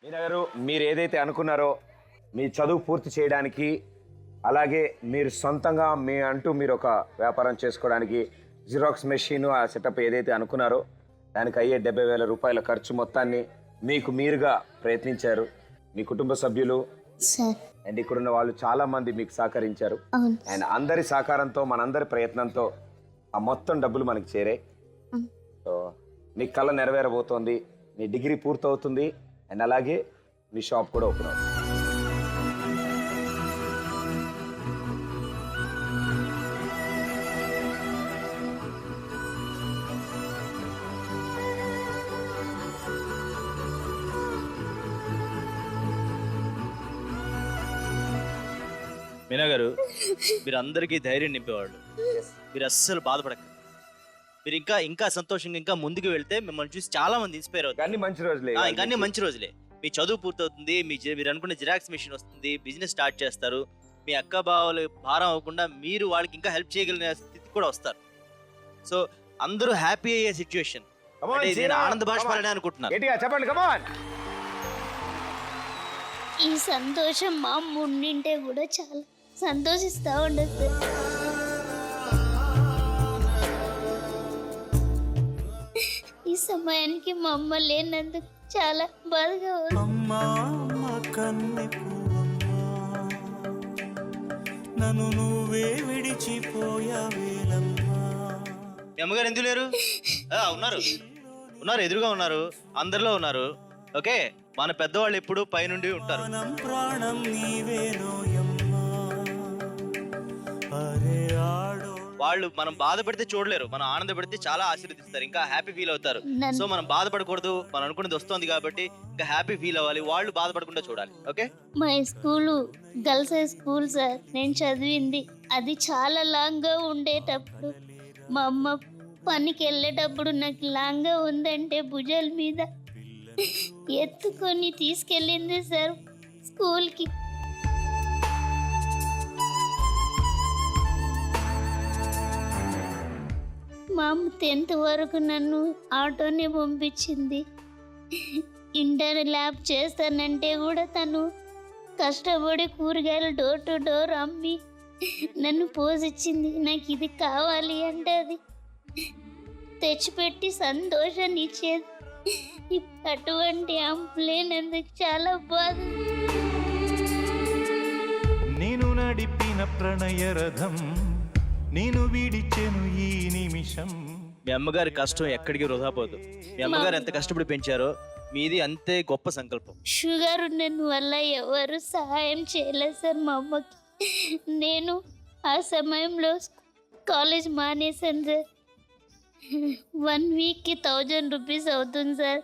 మీనా గారు, మీరు ఏదైతే అనుకున్నారో మీ చదువు పూర్తి చేయడానికి, అలాగే మీరు సొంతంగా మీరు ఒక వ్యాపారం చేసుకోవడానికి జిరాక్స్ మెషిన్ ఆ సెటప్ ఏదైతే అనుకున్నారో దానికి అయ్యే 70,000 రూపాయల ఖర్చు మొత్తాన్ని మీకు మీరుగా ప్రయత్నించారు. మీ కుటుంబ సభ్యులు అండ్ ఇక్కడున్న వాళ్ళు చాలా మంది మీకు సహకరించారు. అండ్ అందరి సహకారంతో మనందరి ప్రయత్నంతో ఆ మొత్తం డబ్బులు మనకి చేరాయి. సో మీ కళ నెరవేరబోతోంది, మీ డిగ్రీ పూర్తవుతుంది అండ్ అలాగే మీ షాప్ కూడా ఓపెన్ అవుతుంది. మీనా గారు, మీరు అందరికీ ధైర్యం నింపేవాళ్ళు. మీరు అస్సలు బాధపడకండి. మీరు ఇంకా ఇంకా సంతోషంగా ఇంకా ముందుకు వెళ్తే మిమ్మల్ని చూసి చాలా మంది ఇన్స్పైర్ అవుతారు. అన్ని మంచి రోజులే, ఇంకా మంచి రోజులే. మీ చదువు పూర్తవుతుంది, మీరు అనుకున్న జిరాక్స్ మెషిన్ వస్తుంది, బిజినెస్ స్టార్ట్ చేస్తారు. మీ అక్క బావలు భారం అవ్వకుండా మీరు వాళ్ళకి ఇంకా హెల్ప్ చేయగలిగిన స్థితి కూడా వస్తారు. సో అందరూ హ్యాపీ అయ్యే సిచ్యువేషన్. నేను ఆనంద బాష్పాలని అనుకుంటున్నాను. చెప్పండి, కమాన్. ఈ సంతోషం మా ముండింటే కూడా చాలా సంతోషిస్తా ఉండదు. ఈ సమయానికి మా అమ్మ లేనందుకు చాలా బాధగా ఉంది. నన్ను నువ్వే విడిచిపోయావేలమ్మా. మీ అమ్మగారు ఎందుకు లేరు? ఉన్నారు, ఎదురుగా ఉన్నారు, అందరిలో ఉన్నారు. ఓకే, మన పెద్దవాళ్ళు ఎప్పుడు పైనుండి ఉంటారు. ప్రాణం నీవేనోయమ్మా. అరే ఆడో వాళ్ళు మనం బాధపడితే చూడలేరు, మనం ఆనందపడితే చాలా ఆశీర్వదిస్తారు, ఇంకా హ్యాపీ ఫీల్ అవుతారు. సో మనం బాధపడకూడదు, మనం అనుకున్నది వస్తుంది కాబట్టి ఇంకా హ్యాపీ ఫీల్ అవ్వాలి. వాళ్ళు బాధపడకుండా చూడాలి. ఓకే, మా school girls high school sir, నేను చదివింది అది చాలా లాంగ్ గా ఉండేటప్పుడు మా అమ్మ పనికి వెళ్ళేటప్పుడు నాకు లాంగ్ గా ఉందంటే భుజాల మీద ఎత్తుకొని తీసుకెళ్ళింది సార్ స్కూల్కి. మా అమ్మ 10th వరకు నన్ను ఆటోనే పంపించింది. ఇంటర్ ల్యాబ్ చేస్తానంటే కూడా తను కష్టపడి కూరగాయలు డోర్ టు డోర్ అమ్మి నన్ను పోషించింది. నాకు ఇది కావాలి అంటే అది తెచ్చిపెట్టి సంతోషాన్ని ఇచ్చేది. అటువంటి అమ్మలేనందుకు చాలా బాధ. నేను నడిపిన ప్రణయ రథం నేను విడిచెను ఈ నిమిషం. మీ అమ్మగారి కష్టం ఎక్కడికి వృధా పోదు. మీ అమ్మగారు ఎంత కష్టపడి పెంచారో మీది అంతే గొప్ప సంకల్పం. షుగర్ ఉన్నందు వల్ల ఎవరు సహాయం చేయలేదు సార్ మా అమ్మకి. నేను ఆ సమయంలో కాలేజ్ మానేశాను సార్. 1 వీక్కి 1000 రూపీస్ అవుతుంది సార్.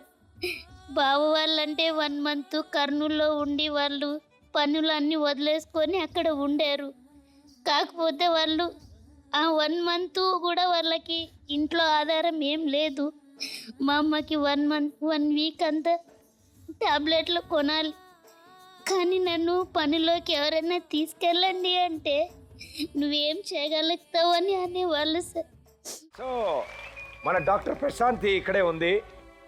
బావ వాళ్ళంటే 1 మంత్ కర్నూలులో ఉండి వాళ్ళు పనులు అన్నీ వదిలేసుకొని అక్కడ ఉండారు. కాకపోతే వాళ్ళు ఆ 1 మంత్ కూడా వాళ్ళకి ఇంట్లో ఆధారం ఏం లేదు. మా అమ్మకి 1 వీక్ అంతా ట్యాబ్లెట్లు కొనాలి. కానీ నన్ను పనిలోకి ఎవరైనా తీసుకెళ్ళండి అంటే నువ్వేం చేయగలుగుతావు అని అనేవాళ్ళు సార్. సో మన డాక్టర్ ప్రశాంతి ఇక్కడే ఉంది.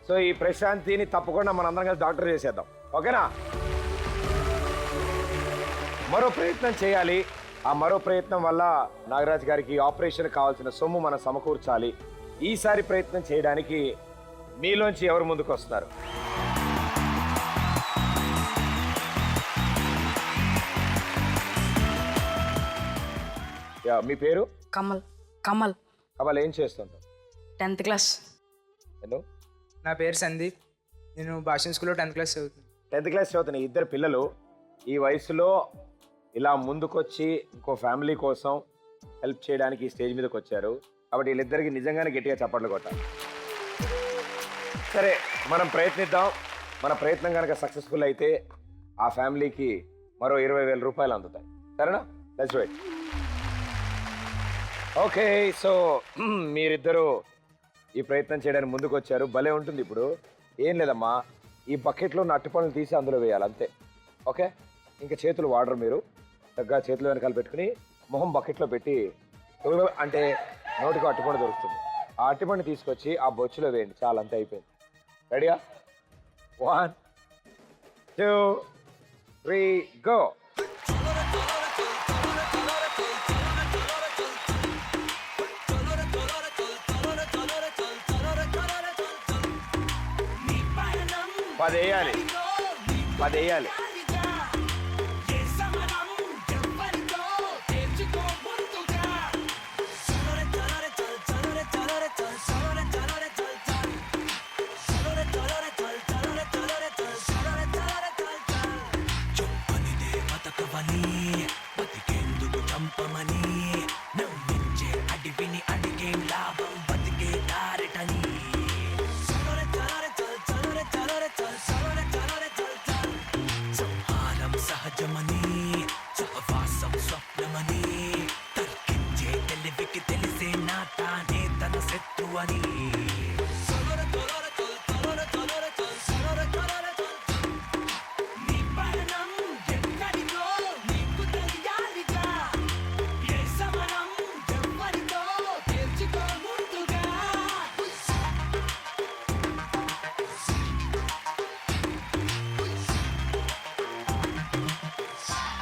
సో ఈ ప్రశాంతిని తప్పకుండా మనందరం కలిసి డాక్టర్ చేసేద్దాం, ఓకేనా? మరో ప్రయత్నం చేయాలి. ఆ మరో ప్రయత్నం వల్ల నాగరాజ్ గారికి ఆపరేషన్ కావాల్సిన సొమ్ము మనం సమకూర్చాలి. ఈసారి ప్రయత్నం చేయడానికి మీలోంచి ఎవరు ముందుకు వస్తున్నారు? మీ పేరు? కమల్. కమల్ కమల్, ఏం చేస్తుంటావు? 10th class. హలో, నా పేరు సందీప్. నేను భాషన్ స్కూల్లో 10th క్లాస్ చదువుతున్నాను. 10th క్లాస్ చదువుతున్న ఇద్దరు పిల్లలు ఈ వయసులో ఇలా ముందుకొచ్చి ఇంకో ఫ్యామిలీ కోసం హెల్ప్ చేయడానికి ఈ స్టేజ్ మీదకి వచ్చారు. కాబట్టి వీళ్ళిద్దరికి నిజంగానే గట్టిగా చప్పట్లు కొట్టాలి. సరే, మనం ప్రయత్నిద్దాం. మన ప్రయత్నం కనుక సక్సెస్ఫుల్ అయితే ఆ ఫ్యామిలీకి మరో 20,000 రూపాయలు అందుతాయి. సరేనా? Let's wait. ఓకే, సో మీరిద్దరూ ఈ ప్రయత్నం చేయడానికి ముందుకు వచ్చారు. భలే ఉంటుంది. ఇప్పుడు ఏం లేదమ్మా, ఈ బకెట్లో ఉన్న అట్టిపండ్లు తీసి అందులో వేయాలి, అంతే. ఓకే, ఇంకా చేతులు వాడరు. మీరు చక్కగా చేతులు వెనకాల పెట్టుకుని మొహం బకెట్లో పెట్టి అంటే నోటికి అట్టిపండు దొరుకుతుంది. ఆ అట్టిపండు తీసుకొచ్చి ఆ బొచ్చులో వేయండి, చాలా అంతే, అయిపోయింది. రెడీయా? 1 2 3 గో. పదేయాలి.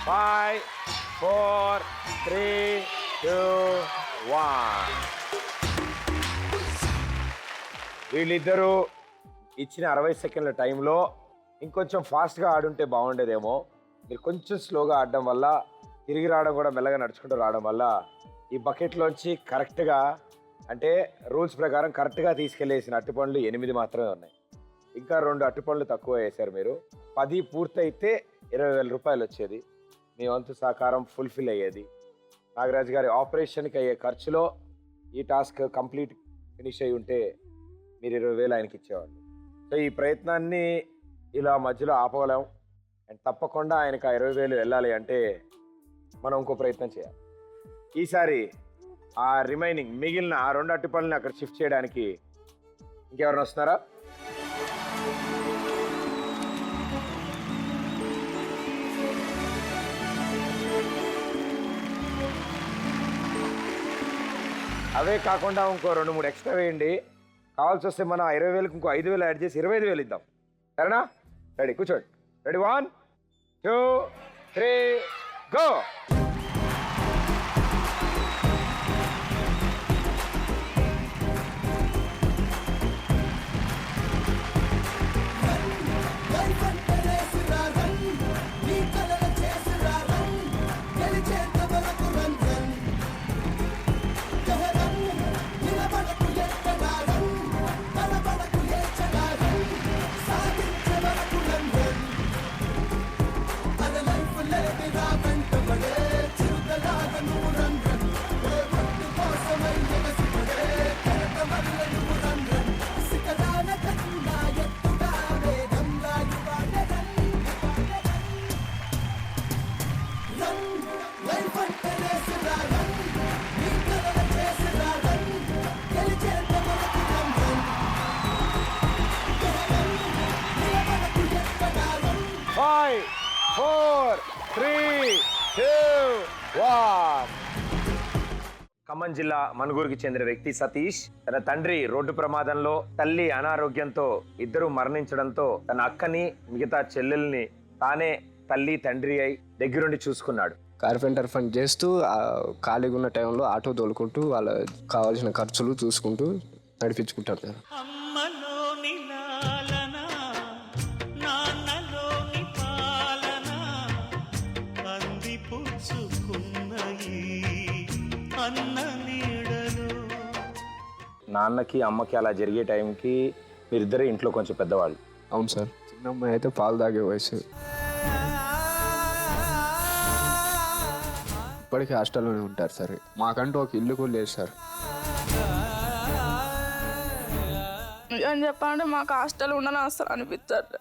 Five, 4, 3, 2, 1. వీళ్ళిద్దరూ ఇచ్చిన 60 సెకండ్ల టైంలో ఇంకొంచెం ఫాస్ట్గా ఆడుంటే బాగుండేదేమో. మీరు కొంచెం స్లోగా ఆడడం వల్ల, తిరిగి రావడం కూడా మెల్లగా నడుచుకుంటూ రావడం వల్ల ఈ బకెట్లోంచి కరెక్ట్గా, అంటే రూల్స్ ప్రకారం కరెక్ట్గా తీసుకెళ్ళేసిన అరటిపండ్లు 8 మాత్రమే ఉన్నాయి. ఇంకా 2 అరటిపండ్లు తక్కువ వేశారు మీరు. 10 పూర్తయితే 20,000 రూపాయలు వచ్చేది. మీ వంతు సహకారం ఫుల్ఫిల్ అయ్యేది. నాగరాజ్ గారి ఆపరేషన్కి అయ్యే ఖర్చులో ఈ టాస్క్ కంప్లీట్ ఫినిష్ అయి ఉంటే మీరు 20,000 ఆయనకి ఇచ్చేవాళ్ళు. సో ఈ ప్రయత్నాన్ని ఇలా మధ్యలో ఆపలేం. అండ్ తప్పకుండా ఆయనకు ఆ 20,000 వెళ్ళాలి అంటే మనం ఇంకో ప్రయత్నం చేయాలి. ఈసారి ఆ రిమైనింగ్ మిగిలిన ఆ 2 అరటిపండ్లని అక్కడ షిఫ్ట్ చేయడానికి ఇంకెవరైనా వస్తున్నారా? అవే కాకుండా ఇంకో 2-3 ఎక్స్ట్రా వేయండి. కావాల్సి వస్తే మనం 20,000కి ఇంకో 5,000 యాడ్ చేసి 25,000 ఇద్దాం. సరేనా? రెడీ, కూర్చోండి. Ready, 1 2 3 go. ఖమ్మం జిల్లా మనుగూరుకి చెందిన వ్యక్తి సతీష్ తన తండ్రి రోడ్డు ప్రమాదంలో, తల్లి అనారోగ్యంతో ఇద్దరు మరణించడంతో తన అక్కని, మిగతా చెల్లెల్ని తానే తల్లి తండ్రి అయి దగ్గరుండి చూసుకున్నాడు. కార్పెంటర్ పని చేస్తూ ఖాళీగా ఉన్న టైంలో ఆటో తోలుకుంటూ వాళ్ళ కావాల్సిన ఖర్చులు చూసుకుంటూ నడిపించుకుంటారు సార్. అమ్మలోని లాలన, నాన్నలోని పాలన, అందిపుచ్చుకున్న ఈ అన్న నీడలో. నాన్నకి అమ్మకి అలా జరిగే టైంకి మీరిద్దరే ఇంట్లో కొంచెం పెద్దవాళ్ళు. అవును సార్. చిన్న అమ్మాయి అయితే పాలు తాగే వయసు. ఇప్పటికీ హాస్టల్లోనే ఉంటారు సార్. మాకంటూ ఒక ఇల్లు కూడా లేదు సార్. అని చెప్పాలంటే మాకు హాస్టల్ ఉండాలని అసలు అనిపిస్తారు.